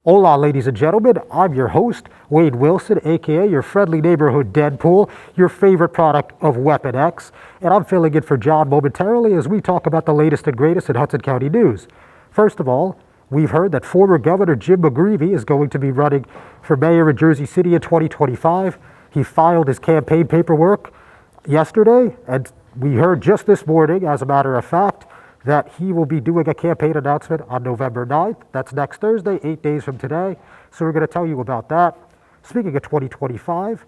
Hola, ladies and gentlemen. I'm your host, Wade Wilson, aka your friendly neighborhood Deadpool, your favorite product of Weapon X, and I'm filling in for John momentarily as we talk about the latest and greatest in Hudson County news. First of all, we've heard that former Governor Jim McGreevey is going to be running for mayor in Jersey City in 2025. He filed his campaign paperwork yesterday, and we heard just this morning, as a matter of fact, that he will be doing a campaign announcement on November 9th. That's next Thursday, 8 days from today. So we're going to tell you about that. Speaking of 2025,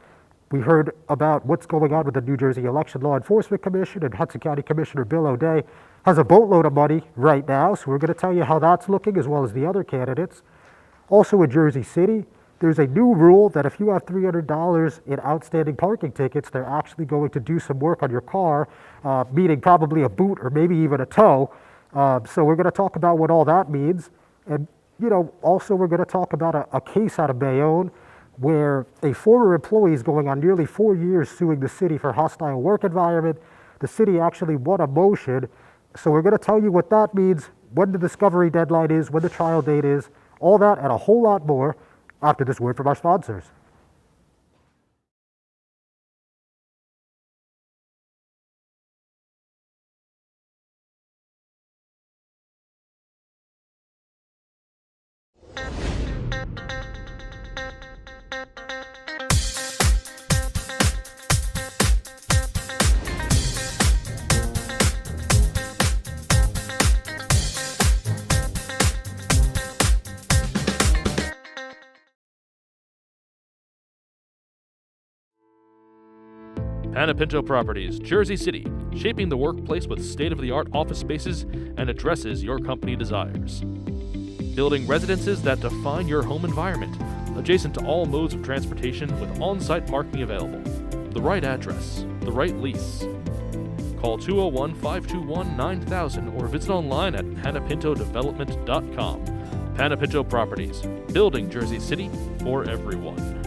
we heard about what's going on with the New Jersey Election Law Enforcement Commission, and Hudson County Commissioner Bill O'Day has a boatload of money right now. So we're going to tell you how that's looking, as well as the other candidates. Also in Jersey City, there's a new rule that if you have $300 in outstanding parking tickets, they're actually going to do some work on your car, meaning probably a boot or maybe even a tow. So we're going to talk about what all that means. And, also we're going to talk about a case out of Bayonne where a former employee is going on nearly 4 years suing the city for hostile work environment. The city actually won a motion. So we're going to tell you what that means, when the discovery deadline is, when the trial date is, all that and a whole lot more after this word from our sponsors. Panapinto Properties, Jersey City, shaping the workplace with state-of-the-art office spaces and addresses your company desires. Building residences that define your home environment, adjacent to all modes of transportation with on-site parking available. The right address, the right lease. Call 201-521-9000 or visit online at panapintodevelopment.com. Panapinto Properties, building Jersey City for everyone.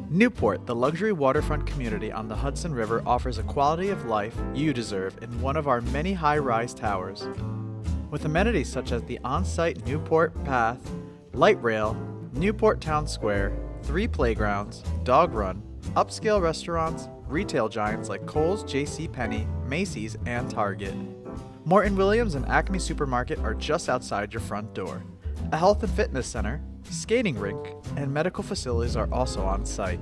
Newport, the luxury waterfront community on the Hudson River, offers a quality of life you deserve in one of our many high-rise towers. With amenities such as the on-site Newport Path, light rail, Newport Town Square, 3 playgrounds, dog run, upscale restaurants, retail giants like Kohl's, JCPenney, Macy's, and Target. Morton Williams and Acme Supermarket are just outside your front door. A health and fitness center, skating rink, and medical facilities are also on site.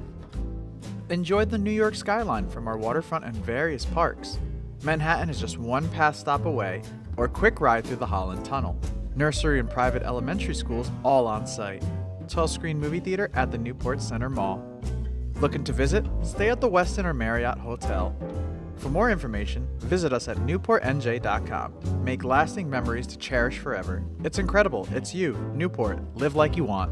Enjoy the New York skyline from our waterfront and various parks. Manhattan is just one pass stop away, or a quick ride through the Holland Tunnel. Nursery and private elementary schools all on site. 12-screen movie theater at the Newport Center Mall. Looking to visit? Stay at the Westin or Marriott Hotel. For more information, visit us at newportnj.com. Make lasting memories to cherish forever. It's incredible. It's you, Newport. Live like you want.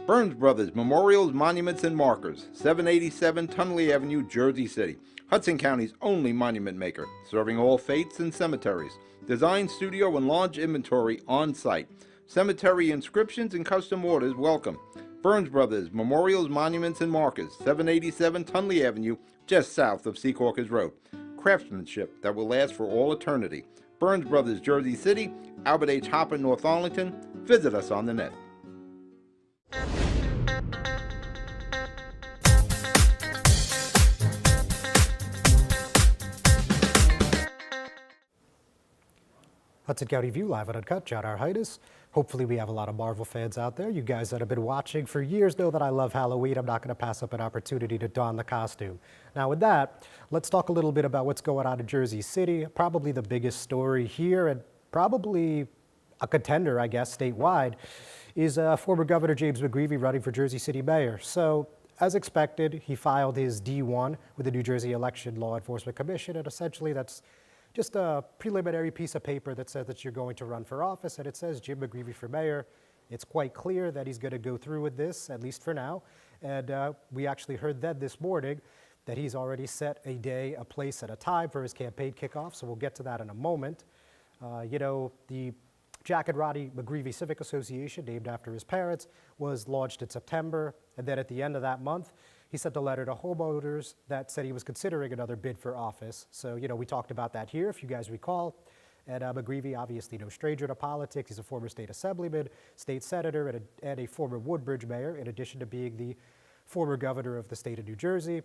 Burns Brothers Memorials, Monuments, and Markers, 787 Tunley Avenue, Jersey City. Hudson County's only monument maker, serving all faiths and cemeteries. Design, studio, and launch inventory on site. Cemetery inscriptions and custom orders welcome. Burns Brothers Memorials, Monuments, and Markers, 787 Tunley Avenue, just south of Secaucus Road. Craftsmanship that will last for all eternity. Burns Brothers, Jersey City, Albert H. Hopper, North Arlington. Visit us on the net. Hudson County View, live and uncut. John R. Heinis. Hopefully we have a lot of Marvel fans out there. You guys that have been watching for years know that I love Halloween. I'm not going to pass up an opportunity to don the costume. Now with that, let's talk a little bit about what's going on in Jersey City. Probably the biggest story here, and probably a contender, I guess, statewide, is former Governor James McGreevey running for Jersey City mayor. So as expected, he filed his D1 with the New Jersey Election Law Enforcement Commission, and essentially that's just a preliminary piece of paper that says that you're going to run for office, and it says Jim McGreevey for mayor. It's quite clear that he's going to go through with this, at least for now. And we actually heard then this morning that he's already set a day, a place, and a time for his campaign kickoff, so we'll get to that in a moment. The Jack and Roddy McGreevy Civic Association, named after his parents, was launched in September, and then at the end of that month, he sent a letter to homeowners that said he was considering another bid for office. So, we talked about that here, if you guys recall. And McGreevy, obviously no stranger to politics. He's a former state assemblyman, state senator, and a former Woodbridge mayor, in addition to being the former governor of the state of New Jersey.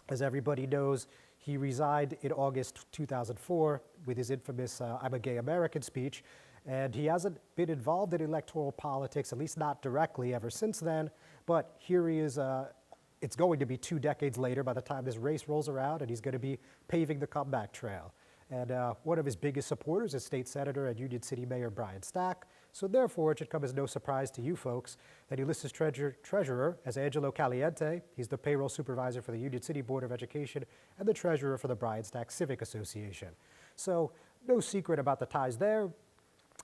As everybody knows, he resigned in August 2004 with his infamous I'm a gay American speech, and he hasn't been involved in electoral politics, at least not directly, ever since then. But here he is. It's going to be 2 decades later by the time this race rolls around, and he's going to be paving the comeback trail. And one of his biggest supporters is State Senator and Union City Mayor Brian Stack. So therefore, it should come as no surprise to you folks that he lists his treasurer as Angelo Caliente. He's the payroll supervisor for the Union City Board of Education and the treasurer for the Brian Stack Civic Association. So no secret about the ties there.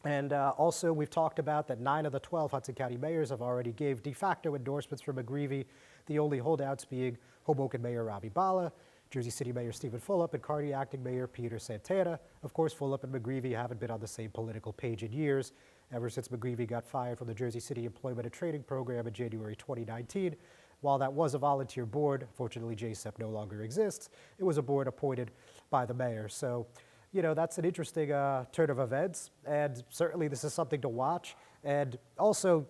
And also, we've talked about that 9 of the 12 Hudson County mayors have already gave de facto endorsements for McGreevy, the only holdouts being Hoboken Mayor Robbie Bala, Jersey City Mayor Stephen Fulop, and Kearney Acting Mayor Peter Santana. Of course, Fulop and McGreevy haven't been on the same political page in years, ever since McGreevy got fired from the Jersey City Employment and Training Program in January 2019. While that was a volunteer board, fortunately JCEP no longer exists, it was a board appointed by the mayor. So, that's an interesting turn of events, and certainly this is something to watch. And also,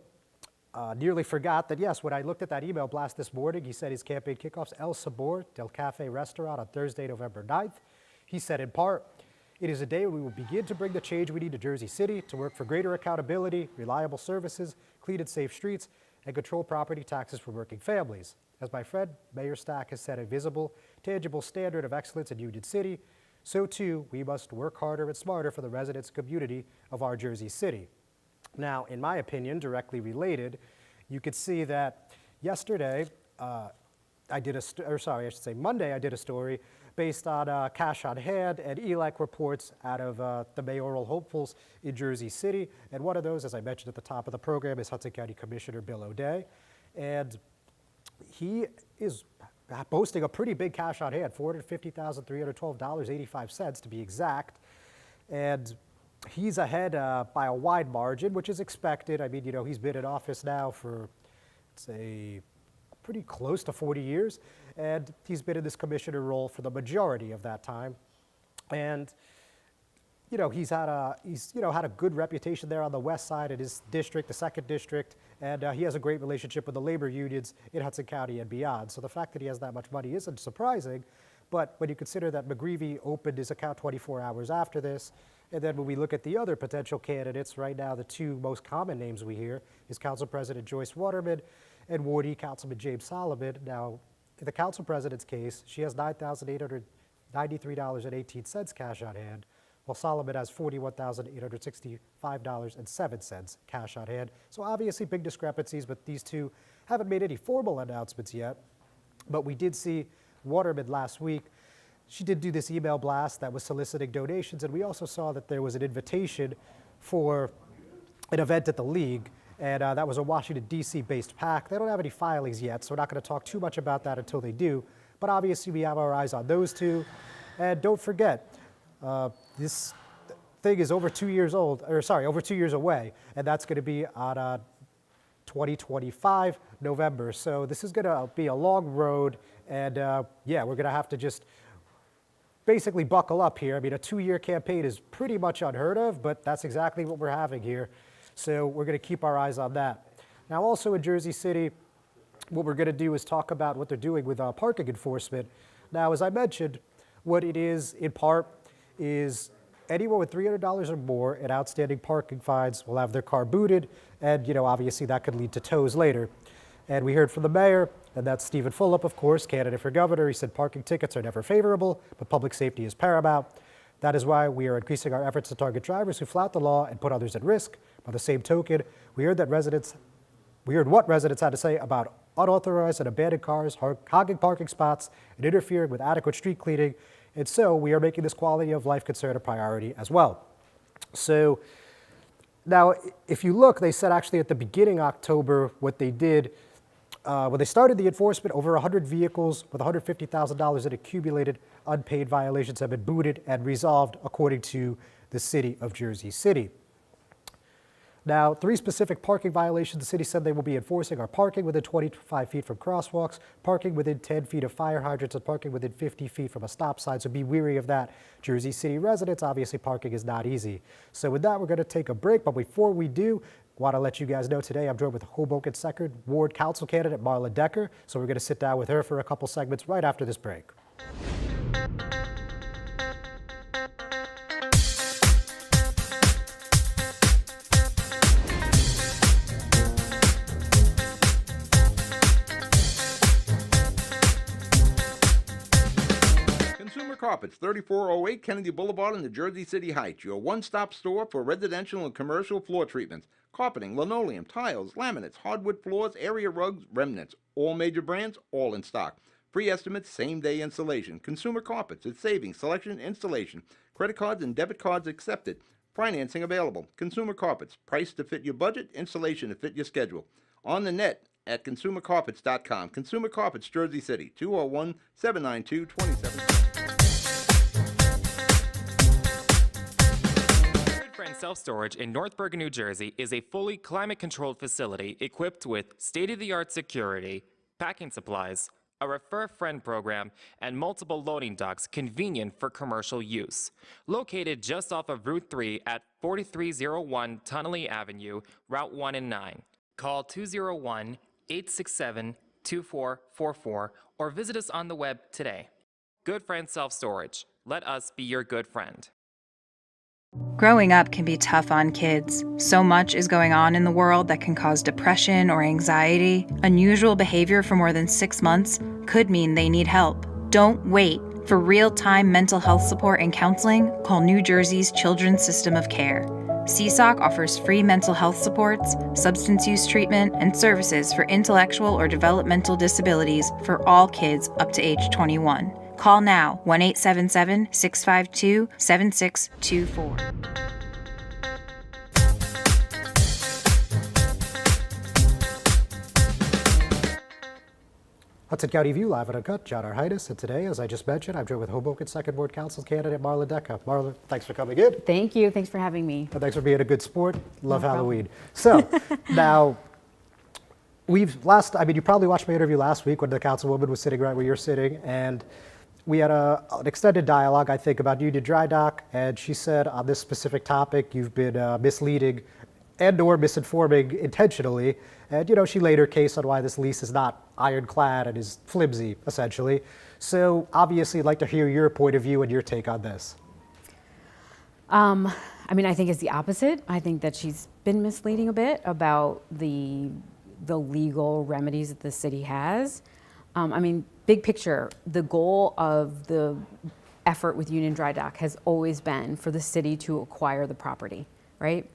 nearly forgot that, yes, when I looked at that email blast this morning, he said his campaign kickoff's El Sabor del Cafe restaurant on Thursday, November 9th. He said, in part, it is a day when we will begin to bring the change we need to Jersey City to work for greater accountability, reliable services, clean and safe streets, and control property taxes for working families. As my friend Mayor Stack has set a visible, tangible standard of excellence in Union City, so too we must work harder and smarter for the residents and community of our Jersey City. Now, in my opinion, directly related, you could see that yesterday, Monday I did a story based on cash on hand and ELEC reports out of the mayoral hopefuls in Jersey City. And one of those, as I mentioned at the top of the program, is Hudson County Commissioner Bill O'Day. And he is boasting a pretty big cash on hand, $450,312.85 to be exact. And he's ahead by a wide margin, which is expected. I mean, he's been in office now for, say, pretty close to 40 years, and he's been in this commissioner role for the majority of that time. And, he's had a good reputation there on the west side of his district, the 2nd District, and he has a great relationship with the labor unions in Hudson County and beyond. So the fact that he has that much money isn't surprising, but when you consider that McGreevy opened his account 24 hours after this, and then when we look at the other potential candidates, right now the 2 most common names we hear is Council President Joyce Waterman and Wardee Councilman James Solomon. Now, in the Council President's case, she has $9,893.18 cash on hand, while Solomon has $41,865.07 cash on hand. So obviously big discrepancies, but these 2 haven't made any formal announcements yet. But we did see Waterman last week. She did do this email blast that was soliciting donations, and we also saw that there was an invitation for an event at the League, and that was a Washington, D.C. based PAC. They don't have any filings yet, so we're not going to talk too much about that until they do. But obviously we have our eyes on those 2. And don't forget, this thing is over 2 years away, and that's going to be on 2025 November. So this is going to be a long road, and we're going to have to just basically buckle up here. I mean, a 2-year campaign is pretty much unheard of, but that's exactly what we're having here. So we're going to keep our eyes on that. Now, also in Jersey City, what we're going to do is talk about what they're doing with parking enforcement. Now, as I mentioned, what it is in part is anyone with $300 or more in outstanding parking fines will have their car booted, and obviously that could lead to tows later. And we heard from the mayor, and that's Stephen Fulop, of course, candidate for governor. He said parking tickets are never favorable, but public safety is paramount. That is why we are increasing our efforts to target drivers who flout the law and put others at risk. By the same token, we heard what residents had to say about unauthorized and abandoned cars, hogging parking spots, and interfering with adequate street cleaning. And so we are making this quality of life concern a priority as well. So now, if you look, they said actually at the beginning of October, what they did when they started the enforcement, over 100 vehicles with $150,000 in accumulated unpaid violations have been booted and resolved, according to the city of Jersey City. Now, 3 specific parking violations the city said they will be enforcing are parking within 25 feet from crosswalks, parking within 10 feet of fire hydrants, and parking within 50 feet from a stop sign. So be wary of that, Jersey City residents. Obviously, parking is not easy. So with that, we're going to take a break. But before we do, I want to let you guys know today I'm joined with Hoboken 2nd Ward Council candidate Marla Decker. So we're going to sit down with her for a couple segments right after this break. Consumer Carpets, 3408 Kennedy Boulevard in the Jersey City Heights, your one-stop store for residential and commercial floor treatments, carpeting, linoleum, tiles, laminates, hardwood floors, area rugs, remnants, all major brands, all in stock. Free estimates, same-day installation. Consumer Carpets, it's savings, selection, installation. Credit cards and debit cards accepted. Financing available. Consumer Carpets, price to fit your budget, installation to fit your schedule. On the net at consumercarpets.com. Consumer Carpets, Jersey City, 201-792-27. Self-storage in North Bergen, New Jersey is a fully climate-controlled facility equipped with state-of-the-art security, packing supplies, a Refer a Friend program, and multiple loading docks convenient for commercial use. Located just off of Route 3 at 4301 Tunnelly Avenue, Route 1 and 9. Call 201-867-2444 or visit us on the web today. Good Friend Self-Storage. Let us be your good friend. Growing up can be tough on kids. So much is going on in the world that can cause depression or anxiety. Unusual behavior for more than 6 months could mean they need help. Don't wait. For real-time mental health support and counseling, call New Jersey's Children's System of Care. CSOC offers free mental health supports, substance use treatment, and services for intellectual or developmental disabilities for all kids up to age 21. Call now, 1-877-652-7624. Hudson County View, live and uncut. John R. Heinis, and today, as I just mentioned, I'm joined with Hoboken 2nd Ward Council candidate Marla Decker. Marla, thanks for coming in. Thank you. Thanks for having me. And thanks for being a good sport. Love No Halloween. So, now, you probably watched my interview last week when the councilwoman was sitting right where you're sitting, and we had an extended dialogue, I think, about Union Dry Dock, and she said on this specific topic, you've been misleading and or misinforming intentionally. And, she laid her case on why this lease is not ironclad and is flimsy, essentially. So, obviously, I'd like to hear your point of view and your take on this. I think it's the opposite. I think that she's been misleading a bit about the legal remedies that the city has. Big picture, the goal of the effort with Union Dry Dock has always been for the city to acquire the property, right?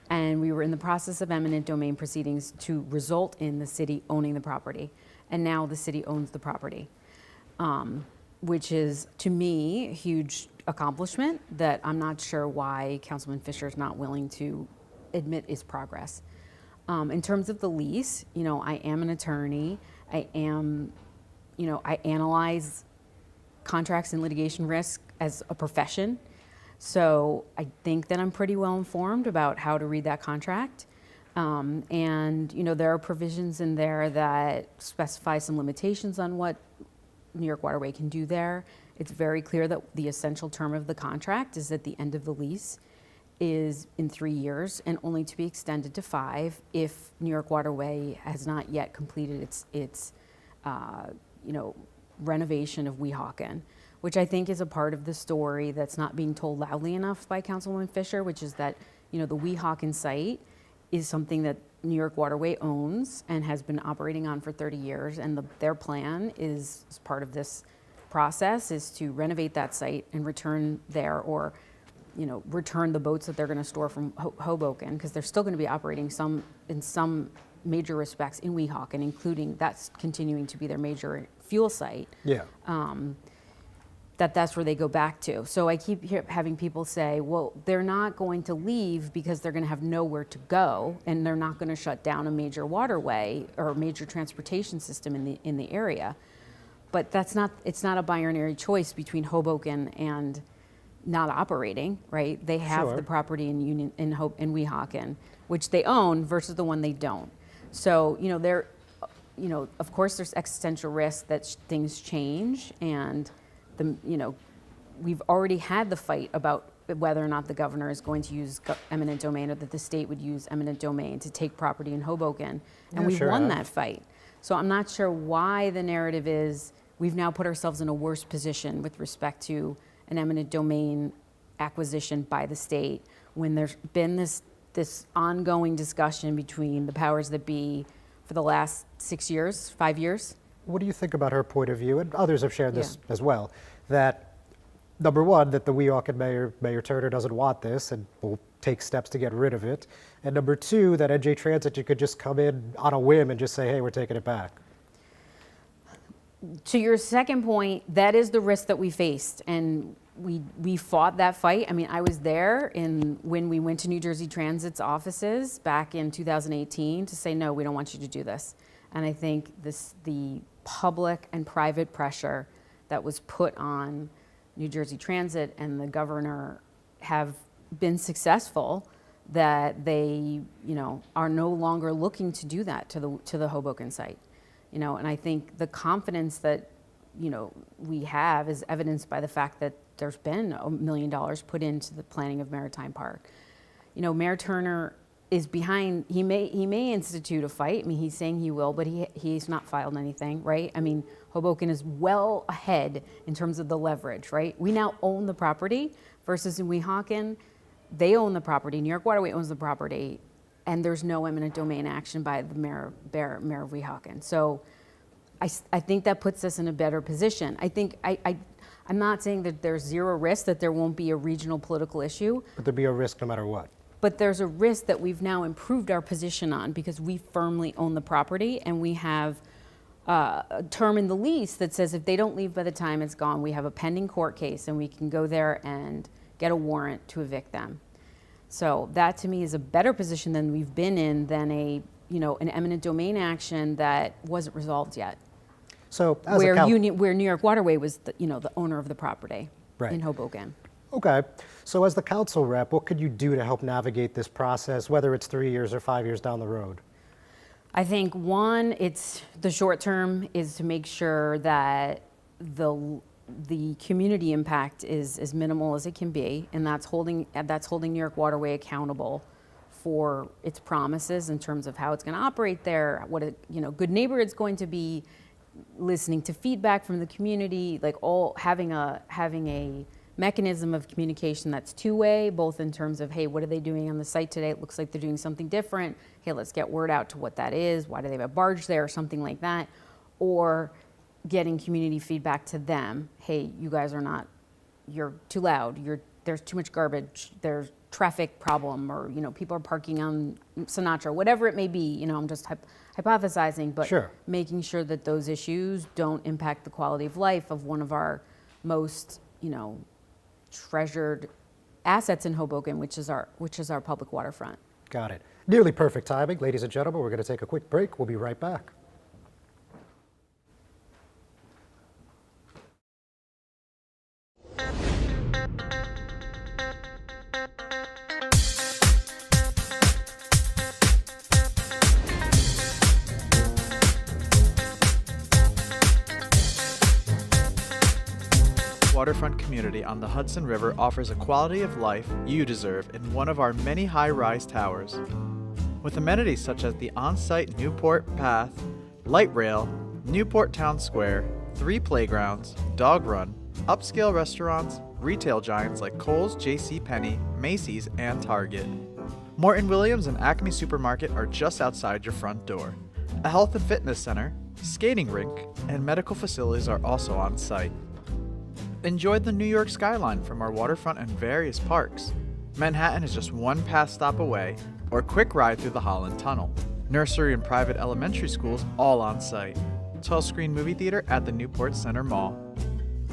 And we were in the process of eminent domain proceedings to result in the city owning the property. And now the city owns the property, which is, to me, a huge accomplishment that I'm not sure why Councilman Fisher is not willing to admit is progress. In terms of the lease, I am an attorney. I analyze contracts and litigation risk as a profession. So I think that I'm pretty well informed about how to read that contract. There are provisions in there that specify some limitations on what New York Waterway can do there. It's very clear that the essential term of the contract is that the end of the lease is in 3 years and only to be extended to 5 if New York Waterway has not yet completed its renovation of Weehawken, which I think is a part of the story that's not being told loudly enough by Councilwoman Fisher, which is that, the Weehawken site is something that New York Waterway owns and has been operating on for 30 years. And their plan is, as part of this process, is to renovate that site and return there, or, return the boats that they're going to store from Hoboken, because they're still going to be operating in some major respects in Weehawken, including that's continuing to be their major fuel site. Yeah. that's where they go back to. So I keep having people say, well, they're not going to leave because they're going to have nowhere to go, and they're not going to shut down a major waterway or a major transportation system in the area. But it's not a binary choice between Hoboken and not operating, right? They have the property in Union in Weehawken, which they own, versus the one they don't. So, of course there's existential risk that things change, and we've already had the fight about whether or not the governor is going to use eminent domain, or that the state would use eminent domain to take property in Hoboken, and we've won that fight. So I'm not sure why the narrative is we've now put ourselves in a worse position with respect to an eminent domain acquisition by the state, when there's been this ongoing discussion between the powers that be for the last 6 years, 5 years. What do you think about her point of view, and others have shared this as well, that number one, that the Weehawken mayor, Mayor Turner, doesn't want this and will take steps to get rid of it, and number two, that NJ Transit, you could just come in on a whim and just say, hey, we're taking it back? To your second point, that is the risk that we faced, and we fought that fight. I mean, I was there when we went to New Jersey Transit's offices back in 2018 to say, no, we don't want you to do this. And I think the public and private pressure that was put on New Jersey Transit and the governor have been successful, that they, are no longer looking to do that to the Hoboken site. And I think the confidence that, we have is evidenced by the fact that there's been $1 million put into the planning of Maritime Park. Mayor Turner is behind. He may institute a fight. I mean, he's saying he will, but he's not filed anything, right? I mean, Hoboken is well ahead in terms of the leverage, right? We now own the property, versus in Weehawken, they own the property. New York Waterway owns the property, and there's no eminent domain action by the mayor of Weehawken. So I think that puts us in a better position. I think I'm not saying that there's zero risk that there won't be a regional political issue. But there'd be a risk no matter what. But there's a risk that we've now improved our position on, because we firmly own the property, and we have a term in the lease that says if they don't leave by the time it's gone, we have a pending court case, and we can go there and get a warrant to evict them. So that to me is a better position than we've been in than an eminent domain action that wasn't resolved yet. So as where New York Waterway was the owner of the property in Hoboken. Okay, so as the council rep, what could you do to help navigate this process, whether it's 3 years or 5 years down the road? I think one, it's the short term is to make sure that the community impact is as minimal as it can be, and that's holding New York Waterway accountable for its promises in terms of how it's going to operate there, what a good neighbor it's going to be, listening to feedback from the community, having a mechanism of communication that's two-way, both in terms of, hey, what are they doing on the site today? It looks like they're doing something different. Hey, let's get word out to what that is. Why do they have a barge there, or something like that? Or getting community feedback to them. Hey, you guys you're too loud. There's too much garbage. There's traffic problem, or people are parking on Sinatra, whatever it may be. I'm just hypothesizing, but making sure that those issues don't impact the quality of life of one of our most treasured assets in Hoboken, which is our public waterfront. Got it. Nearly perfect timing. Ladies and gentlemen, we're going to take a quick break. We'll be right back. Waterfront community on the Hudson River offers a quality of life you deserve in one of our many high-rise towers. With amenities such as the on-site Newport Path, light rail, Newport Town Square, 3 playgrounds, dog run, upscale restaurants, retail giants like Kohl's, JCPenney, Macy's, and Target. Morton Williams and Acme Supermarket are just outside your front door. A health and fitness center, skating rink, and medical facilities are also on site. Enjoy the New York skyline from our waterfront and various parks. Manhattan is just one pass stop away, or a quick ride through the Holland Tunnel. Nursery and private elementary schools all on site. 12-screen movie theater at the Newport Center Mall.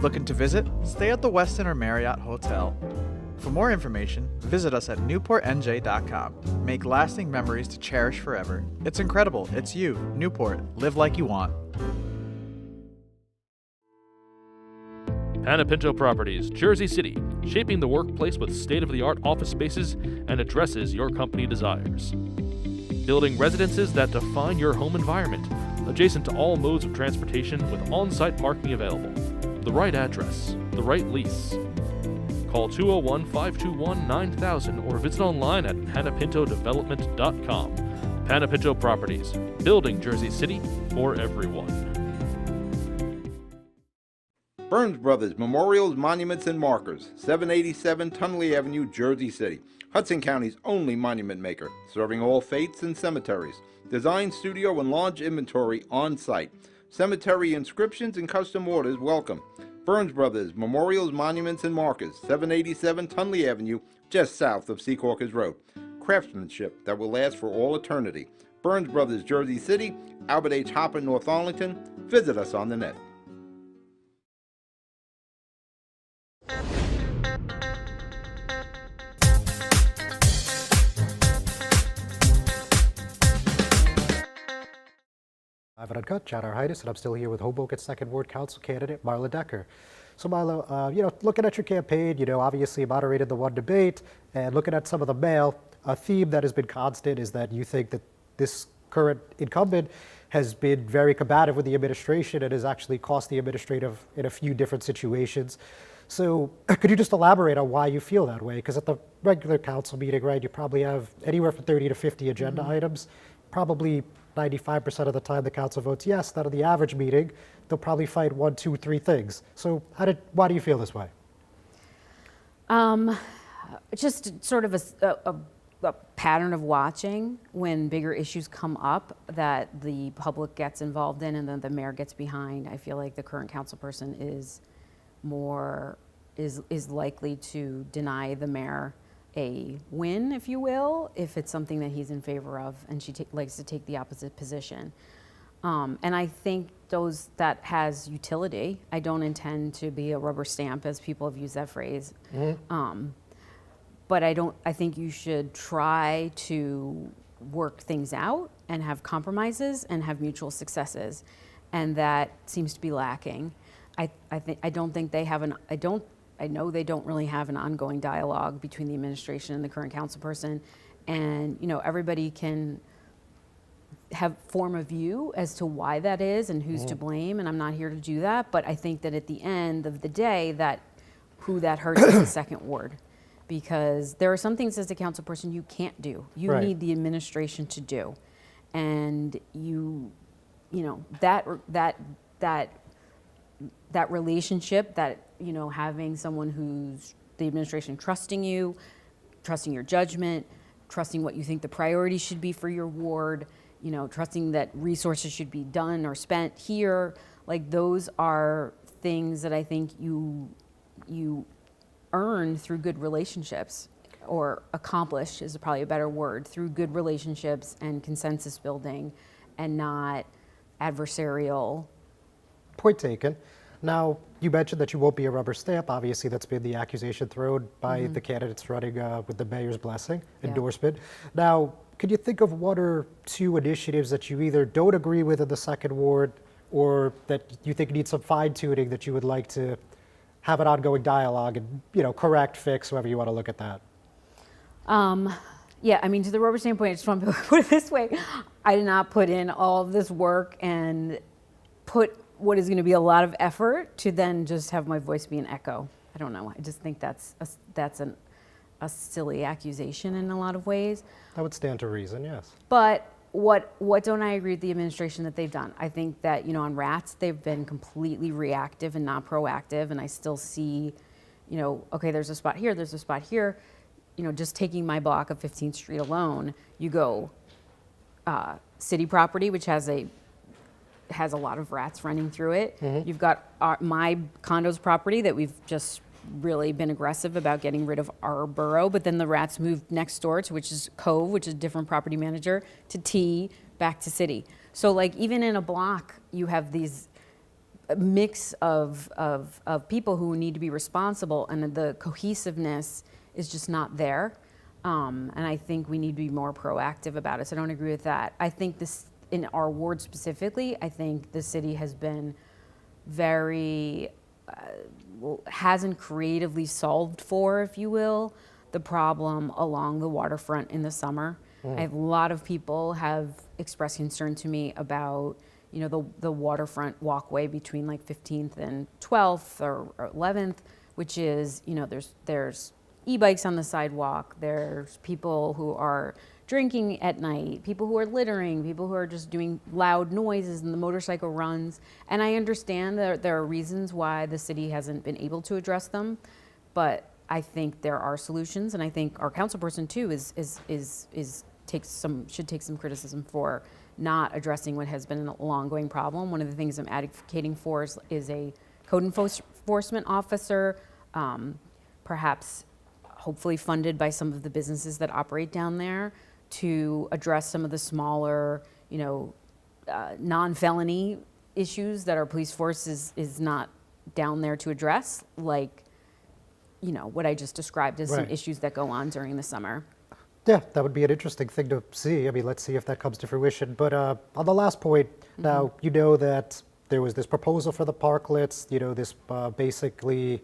Looking to visit? Stay at the Westin or Marriott Hotel. For more information, visit us at newportnj.com. Make lasting memories to cherish forever. It's incredible. It's you, Newport. Live like you want. Panepinto Properties, Jersey City, shaping the workplace with state-of-the-art office spaces and addresses your company desires. Building residences that define your home environment, adjacent to all modes of transportation with on-site parking available. The right address, the right lease. Call 201-521-9000 or visit online at panepintodevelopment.com. Panepinto Properties, building Jersey City for everyone. Burns Brothers Memorials, Monuments, and Markers, 787 Tunley Avenue, Jersey City. Hudson County's only monument maker, serving all faiths and cemeteries. Design, studio, and large inventory on site. Cemetery inscriptions and custom orders welcome. Burns Brothers Memorials, Monuments, and Markers, 787 Tunley Avenue, just south of Secaucus Road. Craftsmanship that will last for all eternity. Burns Brothers, Jersey City, Albert H. Hopper, North Arlington. Visit us on the net. Live and Uncut, John R. Heinis, and I'm still here with Hoboken Second Ward Council candidate Marla Decker. So Marla, looking at your campaign, obviously you moderated the one debate, and looking at some of the mail, a theme that has been constant is that you think that this current incumbent has been very combative with the administration and has actually cost the administrative in a few different situations. So could you just elaborate on why you feel that way? Because at the regular council meeting, right, you probably have anywhere from 30 to 50 agenda items. Probably 95% of the time the council votes yes. That at the average meeting, they'll probably fight 1, 2, 3 things. So why do you feel this way? Just sort of a pattern of watching when bigger issues come up that the public gets involved in and then the mayor gets behind. I feel like the current council person is likely to deny the mayor a win, if you will, if it's something that he's in favor of, and she likes to take the opposite position. And I think that has utility. I don't intend to be a rubber stamp, as people have used that phrase. Mm-hmm. But I think you should try to work things out and have compromises and have mutual successes. And that seems to be lacking. I know they don't really have an ongoing dialogue between the administration and the current council person. And, everybody can form a view as to why that is and who's to blame. And I'm not here to do that. But I think that at the end of the day, who that hurts is the second ward. Because there are some things as a council person you can't do. You Right. need the administration to do. And that relationship, that having someone who's the administration trusting you, trusting your judgment, trusting what you think the priorities should be for your ward, trusting that resources should be done or spent here, like those are things that I think you earn through good relationships, or accomplish is probably a better word, through good relationships and consensus building and not adversarial. Point taken. Now, you mentioned that you won't be a rubber stamp. Obviously, that's been the accusation thrown by the candidates running with the mayor's blessing, endorsement. Now, could you think of 1 or 2 initiatives that you either don't agree with in the second ward or that you think need some fine-tuning that you would like to have an ongoing dialogue and, correct, fix, however you want to look at that? Yeah, to the rubber stamp point, I just want to put it this way. I did not put in all of this work and put what is going to be a lot of effort to then just have my voice be an echo. I don't know. I just think that's a silly accusation in a lot of ways. That would stand to reason, yes. But what don't I agree with the administration that they've done? I think that, on rats, they've been completely reactive and not proactive. And I still see, okay, there's a spot here, there's a spot here. Just taking my block of 15th Street alone, you go city property, which has a lot of rats running through it. Mm-hmm. You've got my condos property that we've just really been aggressive about getting rid of our borough, but then the rats moved next door to, which is Cove, which is a different property manager, to T, back to city. So like even in a block, you have these a mix of people who need to be responsible, and the cohesiveness is just not there. And I think we need to be more proactive about it. So I don't agree with that. I think this, in our ward specifically, I think the city has been very, hasn't creatively solved for, if you will, the problem along the waterfront in the summer. I have a lot of people have expressed concern to me about, you know, the waterfront walkway between like 15th and 12th or 11th, which is, you know, there's e-bikes on the sidewalk, there's people who are drinking at night, people who are littering, people who are just doing loud noises and the motorcycle runs. And I understand that there are reasons why the city hasn't been able to address them, but I think there are solutions, and I think our councilperson too should take some criticism for not addressing what has been a long-going problem. One of the things I'm advocating for is a code enforcement officer, perhaps hopefully funded by some of the businesses that operate down there, to address some of the smaller, you know, non-felony issues that our police force is not down there to address, like, you know, what I just described as some Right. issues that go on during the summer. Yeah, that would be an interesting thing to see. I mean, let's see if that comes to fruition. But on the last point, now, you know that there was this proposal for the parklets, you know, this basically,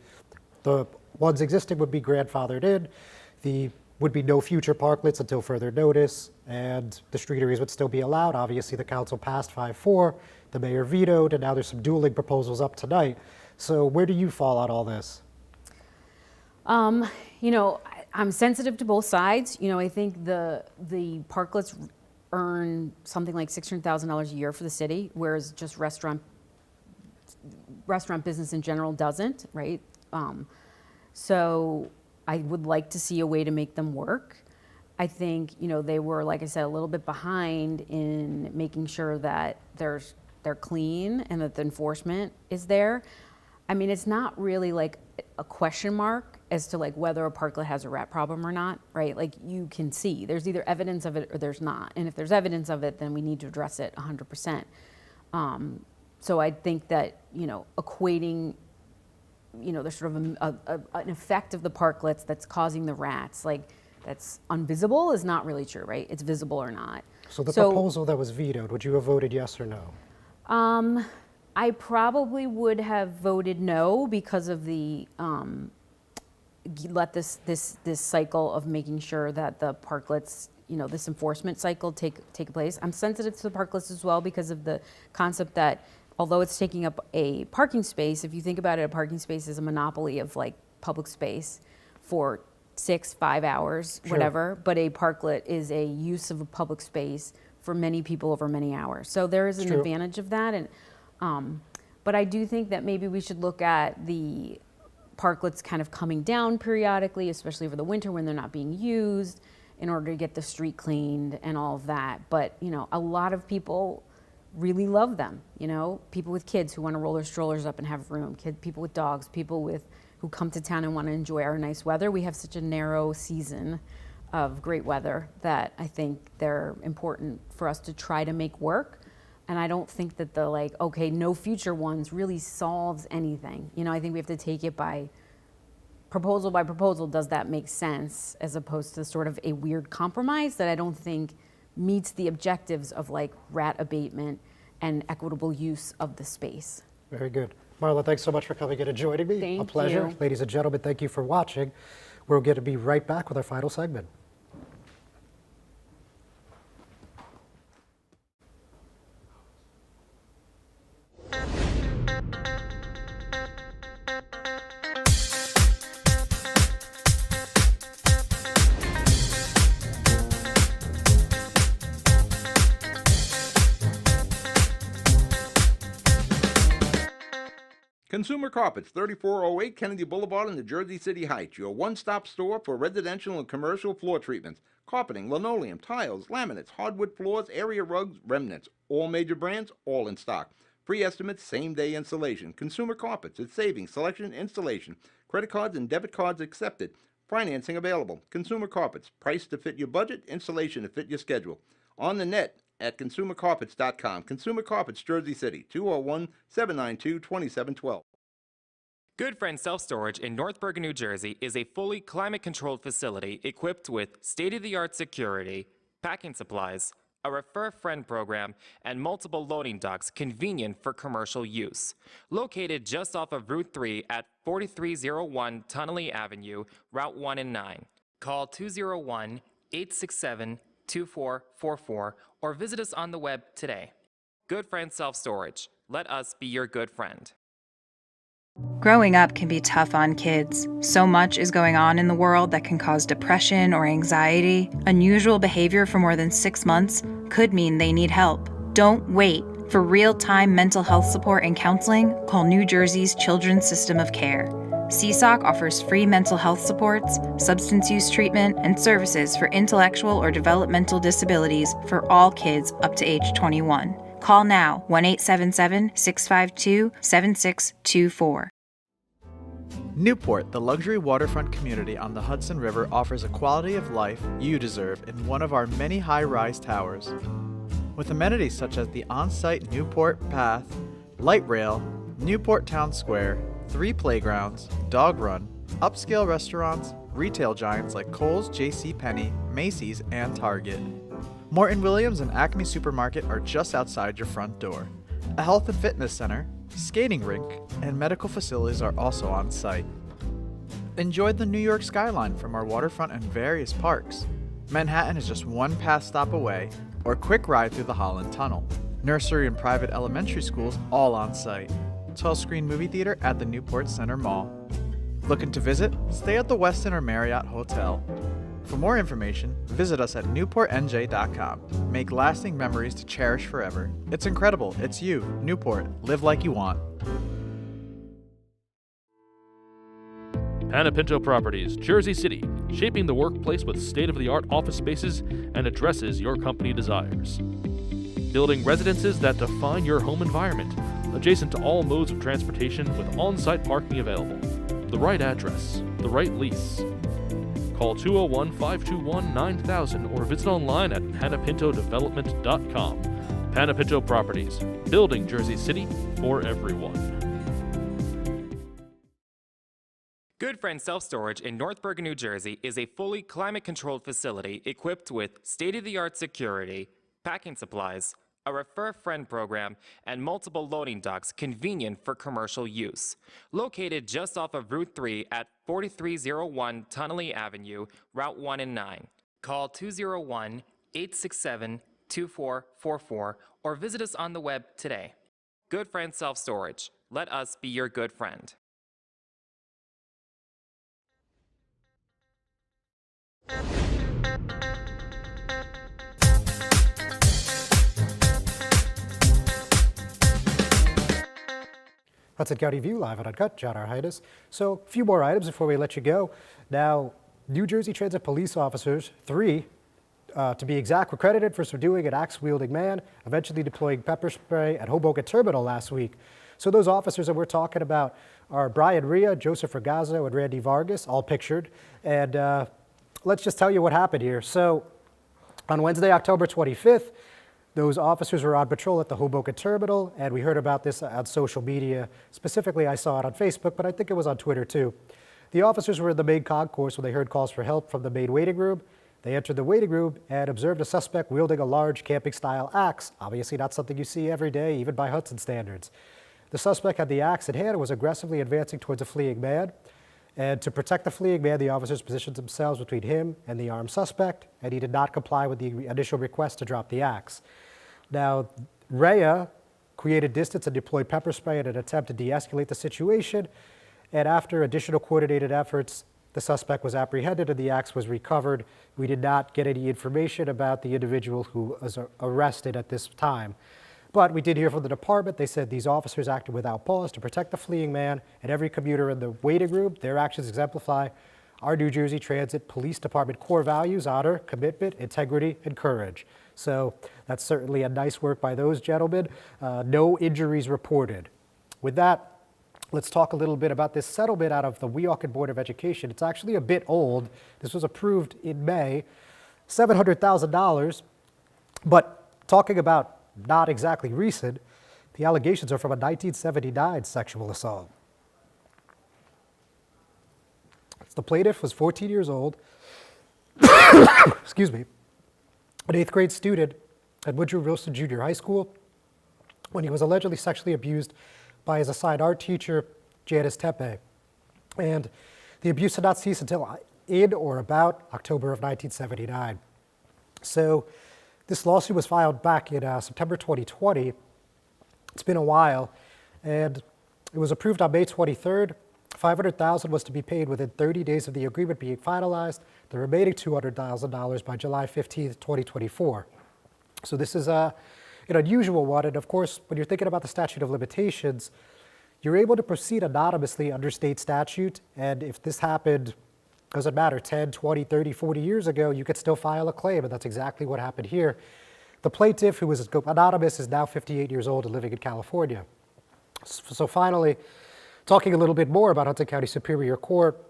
the ones existing would be grandfathered in. The would be no future parklets until further notice, and the streeteries would still be allowed. Obviously, the council passed 5-4, the mayor vetoed, and now there's some dueling proposals up tonight. So where do you fall on all this? You know, I'm sensitive to both sides. You know, I think the parklets earn something like $600,000 a year for the city, whereas just restaurant business in general doesn't, right? So I would like to see a way to make them work. I think, you know, they were, like I said, a little bit behind in making sure that they're clean and that the enforcement is there. I mean, it's not really like a question mark as to like whether a parklet has a rat problem or not, right? Like, you can see there's either evidence of it or there's not. And if there's evidence of it, then we need to address it 100%. So I think that, you know, equating, you know, there's sort of an effect of the parklets that's causing the rats, like, that's invisible is not really true, right? It's visible or not. So the proposal that was vetoed, would you have voted yes or no? I probably would have voted no because of the let this cycle of making sure that the parklets, you know, this enforcement cycle take place. I'm sensitive to the parklets as well because of the concept that although it's taking up a parking space, if you think about it, a parking space is a monopoly of like public space for 6-5 hours, Sure. whatever. But a parklet is a use of a public space for many people over many hours. So there is an True. advantage of that. And but I do think that maybe we should look at the parklets kind of coming down periodically, especially over the winter when they're not being used, in order to get the street cleaned and all of that. But, you know, a lot of people really love them, you know, people with kids who want to roll their strollers up and have room, people with dogs, people who come to town and want to enjoy our nice weather. We have such a narrow season of great weather that I think they're important for us to try to make work. And I don't think that the like, okay, no future ones really solves anything. You know, I think we have to take it by proposal, does that make sense, as opposed to sort of a weird compromise that I don't think meets the objectives of like rat abatement and equitable use of the space. Very good. Marla, thanks so much for coming in and joining me. Thank A pleasure. you. Ladies and gentlemen, thank you for watching. We're going to be right back with our final segment. Consumer Carpets, 3408 Kennedy Boulevard in the Jersey City Heights, your one-stop store for residential and commercial floor treatments, carpeting, linoleum, tiles, laminates, hardwood floors, area rugs, remnants, all major brands, all in stock. Free estimates, same-day installation. Consumer Carpets, it's savings, selection, installation. Credit cards and debit cards accepted. Financing available. Consumer Carpets, price to fit your budget, installation to fit your schedule. On the net at consumercarpets.com. Consumer Carpets, Jersey City, 201-792-2712. Good Friend Self Storage in North Bergen, New Jersey is a fully climate-controlled facility equipped with state-of-the-art security, packing supplies, a Refer a Friend program, and multiple loading docks convenient for commercial use. Located just off of Route 3 at 4301 Tunnelly Avenue, Route 1 and 9. Call 201-867-2444 or visit us on the web today. Good Friend Self Storage. Let us be your good friend. Growing up can be tough on kids. So much is going on in the world that can cause depression or anxiety. Unusual behavior for more than 6 months could mean they need help. Don't wait. For real-time mental health support and counseling, call New Jersey's Children's System of Care. CSOC offers free mental health supports, substance use treatment, and services for intellectual or developmental disabilities for all kids up to age 21. Call now, 1-877-652-7624. Newport, the luxury waterfront community on the Hudson River, offers a quality of life you deserve in one of our many high-rise towers. With amenities such as the on-site Newport Path, light rail, Newport Town Square, 3 playgrounds, dog run, upscale restaurants, retail giants like Kohl's, JCPenney, Macy's, and Target. Morton Williams and Acme Supermarket are just outside your front door. A health and fitness center, skating rink, and medical facilities are also on site. Enjoy the New York skyline from our waterfront and various parks. Manhattan is just one pass stop away, or quick ride through the Holland Tunnel. Nursery and private elementary schools all on site. 12-screen movie theater at the Newport Center Mall. Looking to visit? Stay at the Westin or Marriott Hotel. For more information, visit us at newportnj.com. Make lasting memories to cherish forever. It's incredible. It's you, Newport. Live like you want. Panepinto Properties, Jersey City, shaping the workplace with state-of-the-art office spaces and addresses your company desires. Building residences that define your home environment, adjacent to all modes of transportation with on-site parking available. The right address, the right lease. Call 201-521-9000 or visit online at panepintodevelopment.com. Panepinto Properties, building Jersey City for everyone. Good Friend Self Storage in North Bergen, New Jersey is a fully climate-controlled facility equipped with state-of-the-art security, packing supplies, a Refer a Friend program, and multiple loading docks convenient for commercial use. Located just off of Route 3 at 4301 Tunnelly Avenue, Route 1 and 9. Call 201-867-2444 or visit us on the web today. Good Friend Self Storage. Let us be your good friend. Hudson County View, live and uncut. John R. Heinis. So, a few more items before we let you go. Now, New Jersey Transit police officers, 3 to be exact, were credited for subduing an axe-wielding man, eventually deploying pepper spray at Hoboken Terminal last week. So those officers that we're talking about are Brian Rhea, Joseph Ragazzo, and Randy Vargas, all pictured. And let's just tell you what happened here. So on Wednesday, October 25th, those officers were on patrol at the Hoboken Terminal, and we heard about this on social media. Specifically, I saw it on Facebook, but I think it was on Twitter too. The officers were in the main concourse when they heard calls for help from the main waiting room. They entered the waiting room and observed a suspect wielding a large camping-style axe, obviously not something you see every day, even by Hudson standards. The suspect had the axe in hand and was aggressively advancing towards a fleeing man. And to protect the fleeing man, the officers positioned themselves between him and the armed suspect, and he did not comply with the initial request to drop the axe. Now, Rhea created distance and deployed pepper spray in an attempt to de-escalate the situation, and after additional coordinated efforts, the suspect was apprehended and the axe was recovered. We did not get any information about the individual who was arrested at this time. But we did hear from the department. They said these officers acted without pause to protect the fleeing man and every commuter in the waiting room. Their actions exemplify our New Jersey Transit Police Department core values: honor, commitment, integrity, and courage. So that's certainly a nice work by those gentlemen. No injuries reported. With that, let's talk a little bit about this settlement out of the Weehawken Board of Education. It's actually a bit old. This was approved in May, $700,000. But talking about not exactly recent, the allegations are from a 1979 sexual assault. The plaintiff was 14 years old, excuse me, an 8th grade student at Woodrow Wilson Junior High School when he was allegedly sexually abused by his assigned art teacher, Janice Tepe. And the abuse did not cease until in or about October of 1979. So this lawsuit was filed back in September 2020. It's been a while, and it was approved on May 23rd. $500,000 was to be paid within 30 days of the agreement being finalized, the remaining $200,000 by July 15th, 2024. So this is an unusual one, and of course, when you're thinking about the statute of limitations, you're able to proceed anonymously under state statute, and if this happened, doesn't matter, 10, 20, 30, 40 years ago, you could still file a claim, and that's exactly what happened here. The plaintiff, who was anonymous, is now 58 years old and living in California. So finally, talking a little bit more about Hudson County Superior Court,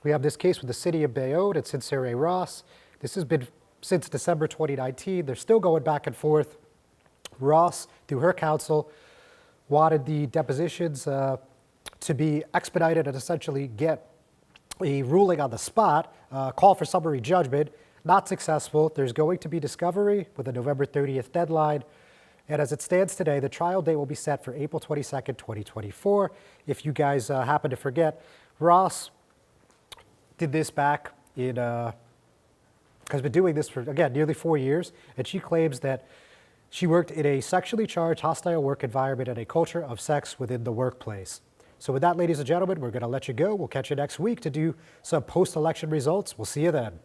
we have this case with the city of Bayonne and Sincere Ross. This has been since December 2019. They're still going back and forth. Ross, through her counsel, wanted the depositions to be expedited and essentially get a ruling on the spot, call for summary judgment. Not successful. There's going to be discovery with a November 30th deadline. And as it stands today, the trial date will be set for April 22nd, 2024. If you guys happen to forget, Ross did this back in, has been doing this for, again, nearly 4 years. And she claims that she worked in a sexually charged, hostile work environment and a culture of sex within the workplace. So with that, ladies and gentlemen, we're going to let you go. We'll catch you next week to do some post-election results. We'll see you then.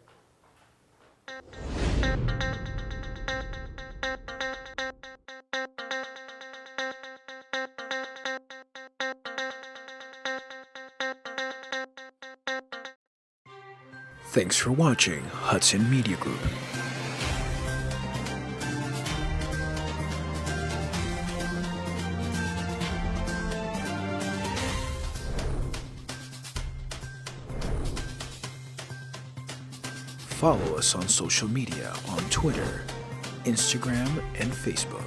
Thanks for watching Hudson Media Group. Follow us on social media on Twitter, Instagram, and Facebook.